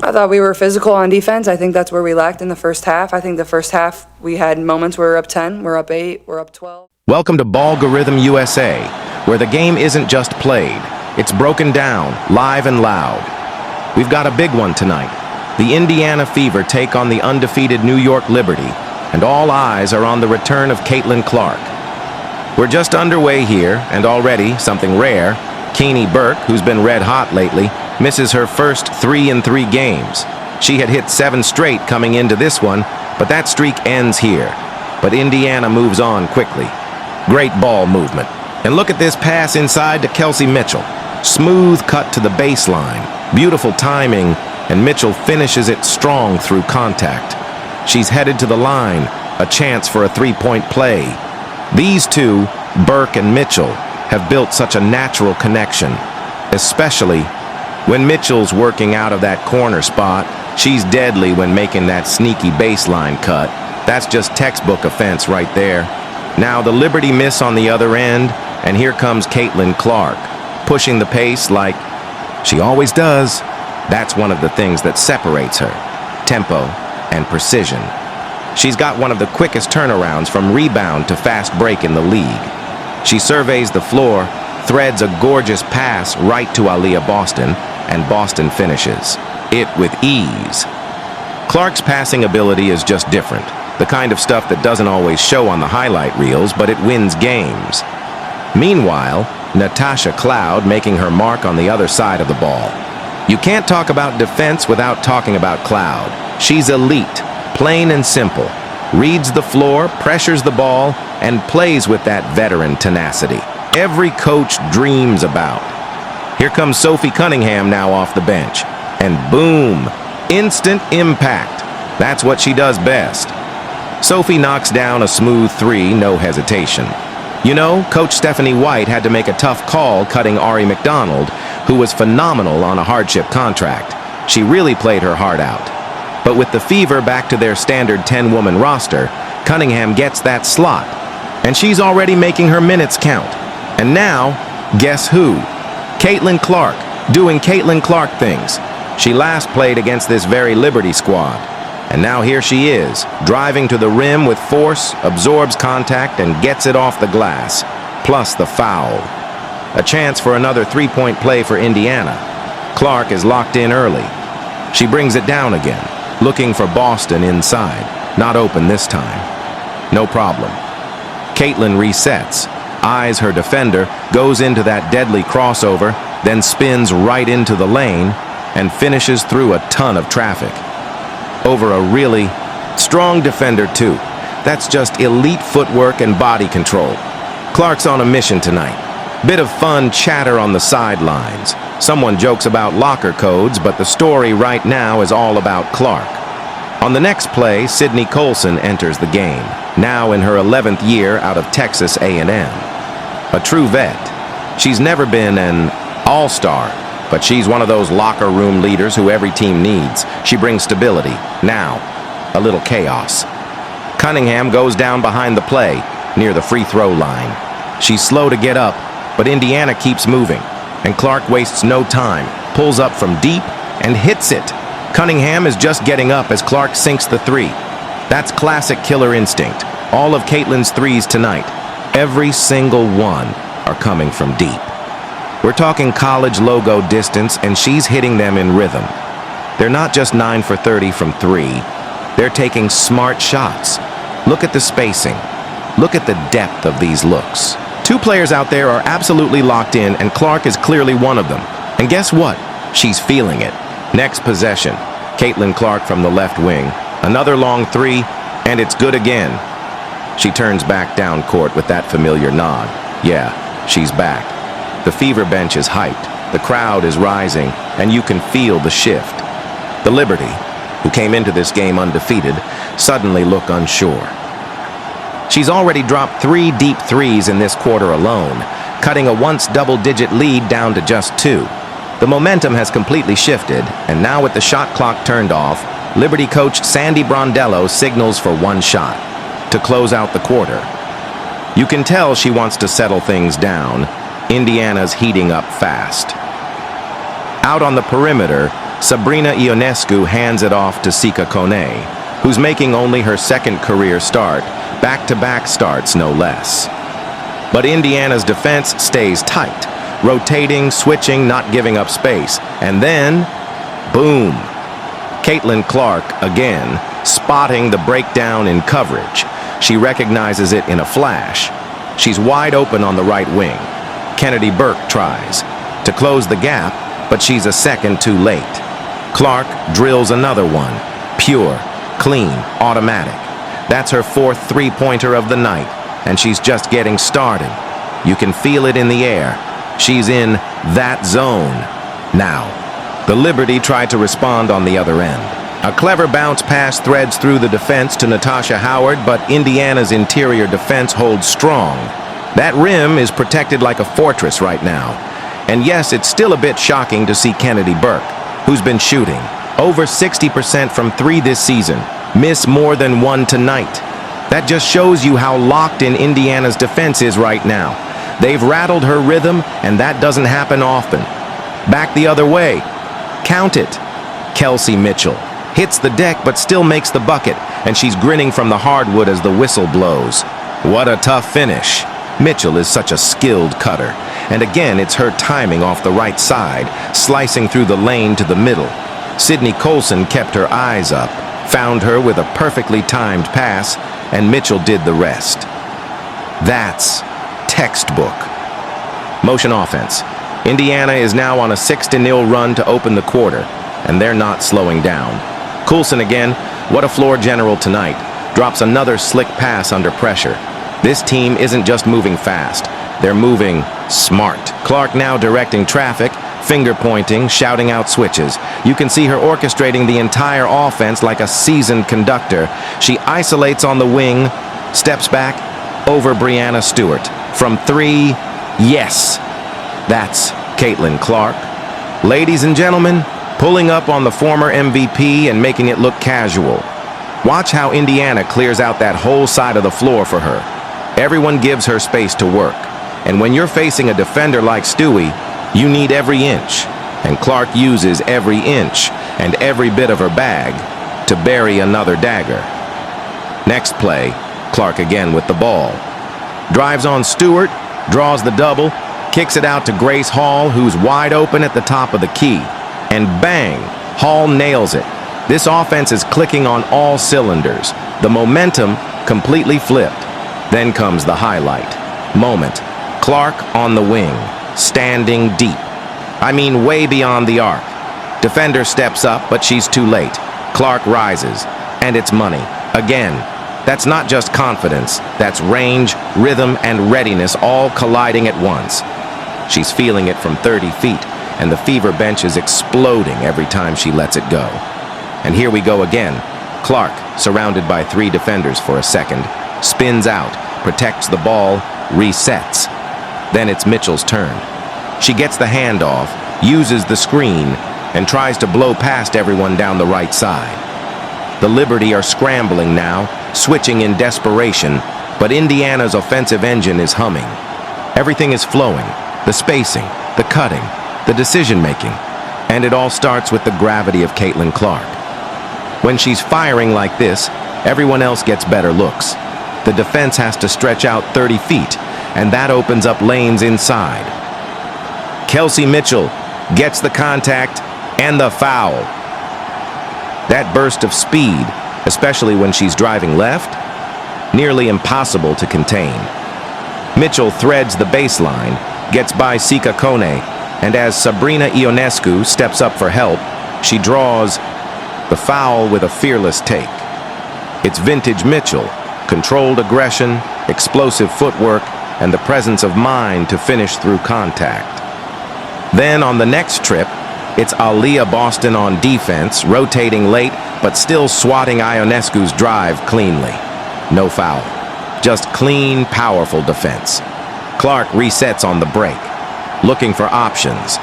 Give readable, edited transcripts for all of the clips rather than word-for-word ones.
I thought we were physical on defense. I think that's where we lacked in the first half. I think the first half we had moments where we're up 10, we're up 8, we're up 12. Welcome to Ballgorithm USA, where the game isn't just played, it's broken down, live and loud. We've got a big one tonight. The Indiana Fever take on the undefeated New York Liberty, and all eyes are on the return of Caitlin Clark. We're just underway here, and already, something rare, Keeney Burke, who's been red hot lately, misses her first 3 in 3 games. She had hit 7 straight coming into this one, but that streak ends here. But Indiana moves on quickly. Great ball movement. And look at this pass inside to Kelsey Mitchell. Smooth cut to the baseline. Beautiful timing, and Mitchell finishes it strong through contact. She's headed to the line, a chance for a 3-point play. These two, Burke and Mitchell, have built such a natural connection, especially when Mitchell's working out of that corner spot. She's deadly when making that sneaky baseline cut. That's just textbook offense right there. Now the Liberty miss on the other end, and here comes Caitlin Clark, pushing the pace like she always does. That's one of the things that separates her, tempo and precision. She's got one of the quickest turnarounds from rebound to fast break in the league. She surveys the floor, threads a gorgeous pass right to Aaliyah Boston, and Boston finishes it with ease. Clark's passing ability is just different, the kind of stuff that doesn't always show on the highlight reels, but it wins games. Meanwhile, Natasha Cloud making her mark on the other side of the ball. You can't talk about defense without talking about Cloud. She's elite, plain and simple. Reads the floor, pressures the ball, and plays with that veteran tenacity every coach dreams about. Here comes Sophie Cunningham now off the bench. And boom, instant impact. That's what she does best. Sophie knocks down a smooth 3, no hesitation. You know, Coach Stephanie White had to make a tough call cutting Ari McDonald, who was phenomenal on a hardship contract. She really played her heart out. But with the Fever back to their standard 10-woman roster, Cunningham gets that slot. And she's already making her minutes count. And now, guess who? Caitlin Clark, doing Caitlin Clark things. She last played against this very Liberty squad. And now here she is, driving to the rim with force, absorbs contact, and gets it off the glass. Plus the foul. A chance for another 3-point play for Indiana. Clark is locked in early. She brings it down again, looking for Boston inside. Not open this time. No problem. Caitlin resets, eyes her defender, goes into that deadly crossover, then spins right into the lane, and finishes through a ton of traffic. Over a really strong defender, too. That's just elite footwork and body control. Clark's on a mission tonight. Bit of fun chatter on the sidelines. Someone jokes about locker codes, but the story right now is all about Clark. On the next play, Sydney Colson enters the game, now in her 11th year out of Texas A&M. A true vet. She's never been an all-star, but she's one of those locker room leaders who every team needs. She brings stability. Now, a little chaos. Cunningham goes down behind the play, near the free throw line. She's slow to get up, but Indiana keeps moving, and Clark wastes no time, pulls up from deep, and hits it. Cunningham is just getting up as Clark sinks the 3. That's classic killer instinct. All of Caitlin's 3s tonight, every single one, are coming from deep. We're talking college logo distance, and she's hitting them in rhythm. They're not just 9 for 30 from 3. They're taking smart shots. Look at the spacing. Look at the depth of these looks. 2 players out there are absolutely locked in, and Clark is clearly one of them. And guess what? She's feeling it. Next possession, Caitlin Clark from the left wing. Another long 3, and it's good again. She turns back down court with that familiar nod. Yeah, she's back. The Fever bench is hyped. The crowd is rising, and you can feel the shift. The Liberty, who came into this game undefeated, suddenly look unsure. She's already dropped 3 deep 3s in this quarter alone, cutting a once double-digit lead down to just 2. The momentum has completely shifted, and now with the shot clock turned off, Liberty coach Sandy Brondello signals for 1 shot to close out the quarter. You can tell she wants to settle things down. Indiana's heating up fast. Out on the perimeter, Sabrina Ionescu hands it off to Sika Kone, who's making only her second career start, back-to-back starts no less. But Indiana's defense stays tight, rotating, switching, not giving up space. And then, boom. Caitlin Clark again, spotting the breakdown in coverage. She recognizes it in a flash. She's wide open on the right wing. Kennedy Burke tries to close the gap, but she's a second too late. Clark drills another one. Pure, clean, automatic. That's her fourth three-pointer of the night, and she's just getting started. You can feel it in the air. She's in that zone now. The Liberty tried to respond on the other end. A clever bounce pass threads through the defense to Natasha Howard, but Indiana's interior defense holds strong. That rim is protected like a fortress right now. And yes, it's still a bit shocking to see Kennedy Burke, who's been shooting over 60% from three this season, miss more than one tonight. That just shows you how locked in Indiana's defense is right now. They've rattled her rhythm, and that doesn't happen often. Back the other way. Count it. Kelsey Mitchell hits the deck but still makes the bucket, and she's grinning from the hardwood as the whistle blows. What a tough finish. Mitchell is such a skilled cutter, and again it's her timing off the right side, slicing through the lane to the middle. Sydney Colson kept her eyes up, found her with a perfectly timed pass, and Mitchell did the rest. That's textbook. Motion offense. Indiana is now on a 6-0 run to open the quarter, and they're not slowing down. Coulson again, what a floor general tonight, drops another slick pass under pressure. This team isn't just moving fast, they're moving smart. Clark now directing traffic, finger pointing, shouting out switches. You can see her orchestrating the entire offense like a seasoned conductor. She isolates on the wing, steps back, over Brianna Stewart. From three, yes. That's Caitlin Clark. Ladies and gentlemen, pulling up on the former MVP and making it look casual. Watch how Indiana clears out that whole side of the floor for her. Everyone gives her space to work. And when you're facing a defender like Stewie, you need every inch. And Clark uses every inch and every bit of her bag to bury another dagger. Next play, Clark again with the ball. Drives on Stewart, draws the double, kicks it out to Grace Hall, who's wide open at the top of the key. And bang, Hall nails it. This offense is clicking on all cylinders. The momentum completely flipped. Then comes the highlight moment. Clark on the wing, standing deep. I mean way beyond the arc. Defender steps up, but she's too late. Clark rises, and it's money. Again, that's not just confidence. That's range, rhythm, and readiness all colliding at once. She's feeling it from 30 feet, and the Fever bench is exploding every time she lets it go. And here we go again. Clark, surrounded by three defenders for a second, spins out, protects the ball, resets. Then it's Mitchell's turn. She gets the handoff, uses the screen, and tries to blow past everyone down the right side. The Liberty are scrambling now, switching in desperation, but Indiana's offensive engine is humming. Everything is flowing, the spacing, the cutting, the decision-making, and it all starts with the gravity of Caitlin Clark. When she's firing like this, everyone else gets better looks. The defense has to stretch out 30 feet, and that opens up lanes inside. Kelsey Mitchell gets the contact and the foul. That burst of speed, especially when she's driving left, nearly impossible to contain. Mitchell threads the baseline, gets by Sika Kone, and as Sabrina Ionescu steps up for help, she draws the foul with a fearless take. It's vintage Mitchell, controlled aggression, explosive footwork, and the presence of mind to finish through contact. Then on the next trip, it's Aaliyah Boston on defense, rotating late, but still swatting Ionescu's drive cleanly. No foul. Just clean, powerful defense. Clark resets on the break, looking for options.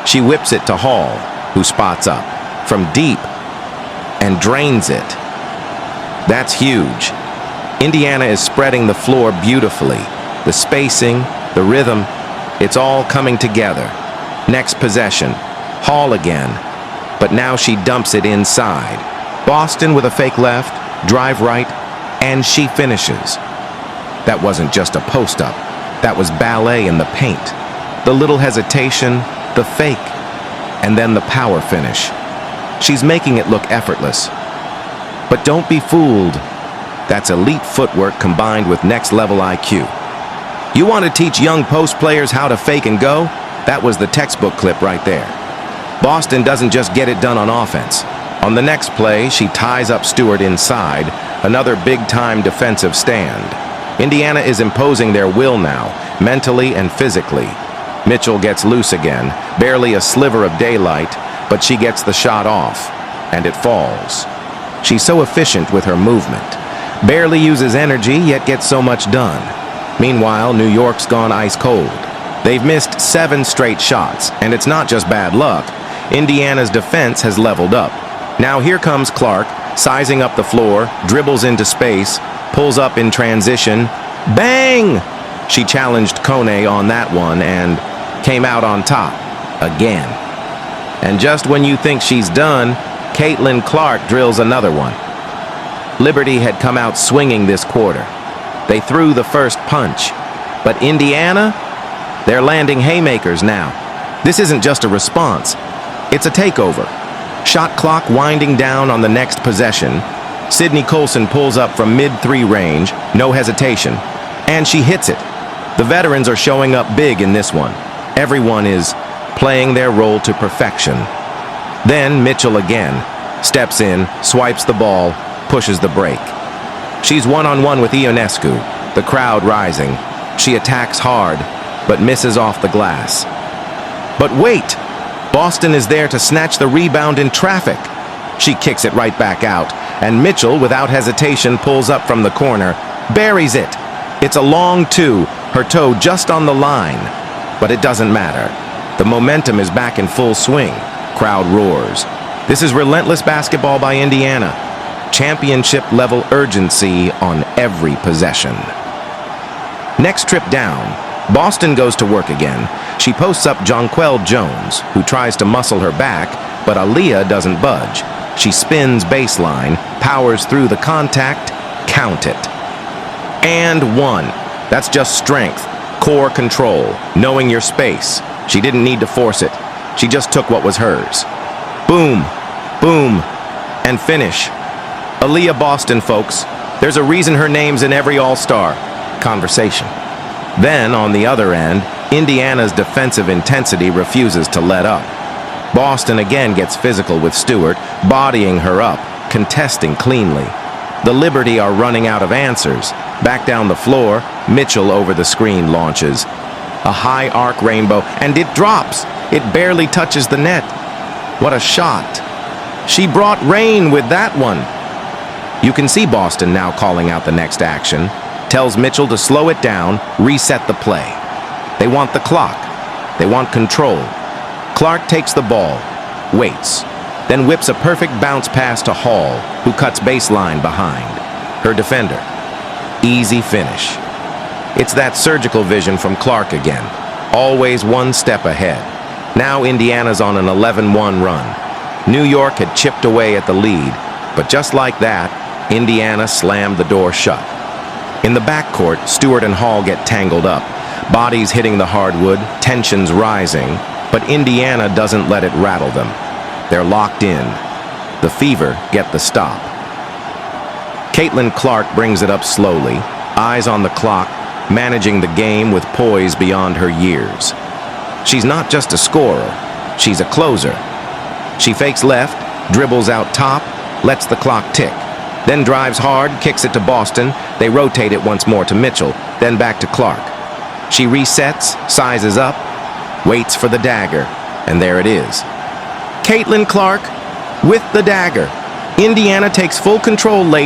She whips it to Hall, who spots up from deep and drains it. That's huge. Indiana is spreading the floor beautifully. The spacing, the rhythm, it's all coming together. Next possession, Hall again. but now she dumps it inside. Boston with a fake left, drive right, and she finishes. That wasn't just a post-up. That was ballet in the paint. The little hesitation, the fake, and then the power finish. She's making it look effortless. But don't be fooled. That's elite footwork combined with next-level IQ. You want to teach young post players how to fake and go? That was the textbook clip right there. Boston doesn't just get it done on offense. On the next play, she ties up Stewart inside, another big-time defensive stand. Indiana is imposing their will now, mentally and physically. Mitchell gets loose again, barely a sliver of daylight, but she gets the shot off, and it falls. She's so efficient with her movement. Barely uses energy, yet gets so much done. Meanwhile, New York's gone ice cold. They've missed 7 straight shots, and it's not just bad luck. Indiana's defense has leveled up. Now here comes Clark, sizing up the floor, dribbles into space, pulls up in transition. Bang! She challenged Kone on that one and came out on top again. And just when you think she's done, Caitlin Clark drills another one. Liberty had come out swinging this quarter. They threw the first punch. But Indiana, they're landing haymakers now. This isn't just a response. It's a takeover. Shot clock winding down on the next possession. Sydney Colson pulls up from mid-3 range, no hesitation. And she hits it. The veterans are showing up big in this one. Everyone is playing their role to perfection. Then Mitchell again steps in, swipes the ball, pushes the break. She's one-on-one with Ionescu, the crowd rising. She attacks hard, but misses off the glass. But wait! Boston is there to snatch the rebound in traffic. She kicks it right back out, and Mitchell, without hesitation, pulls up from the corner, buries it. It's a long 2, her toe just on the line. But it doesn't matter. The momentum is back in full swing. Crowd roars. This is relentless basketball by Indiana. Championship-level urgency on every possession. Next trip down, Boston goes to work again. She posts up Jonquel Jones, who tries to muscle her back, but Aaliyah doesn't budge. She spins baseline, powers through the contact, count it. And 1. That's just strength, core control, knowing your space. She didn't need to force it. She just took what was hers. Boom, boom, and finish. Aaliyah Boston, folks. There's a reason her name's in every All-Star conversation. Then, on the other end, Indiana's defensive intensity refuses to let up. Boston again gets physical with Stewart, bodying her up, contesting cleanly. The Liberty are running out of answers. Back down the floor, Mitchell over the screen launches. A high arc rainbow, and it drops. It barely touches the net. What a shot. She brought rain with that one. You can see Boston now calling out the next action. Tells Mitchell to slow it down, reset the play. They want the clock. They want control. Clark takes the ball, waits, then whips a perfect bounce pass to Hall, who cuts baseline behind. Her defender. Easy finish. It's that surgical vision from Clark again. Always one step ahead. Now Indiana's on an 11-1 run. New York had chipped away at the lead, but just like that, Indiana slammed the door shut. In the backcourt, Stewart and Hall get tangled up. Bodies hitting the hardwood, tensions rising, but Indiana doesn't let it rattle them. They're locked in. The Fever get the stop. Caitlin Clark brings it up slowly, eyes on the clock, managing the game with poise beyond her years. She's not just a scorer, she's a closer. She fakes left, dribbles out top, lets the clock tick. Then drives hard, kicks it to Boston. They rotate it once more to Mitchell, then back to Clark. She resets, sizes up, waits for the dagger, and there it is. Caitlin Clark with the dagger. Indiana takes full control late.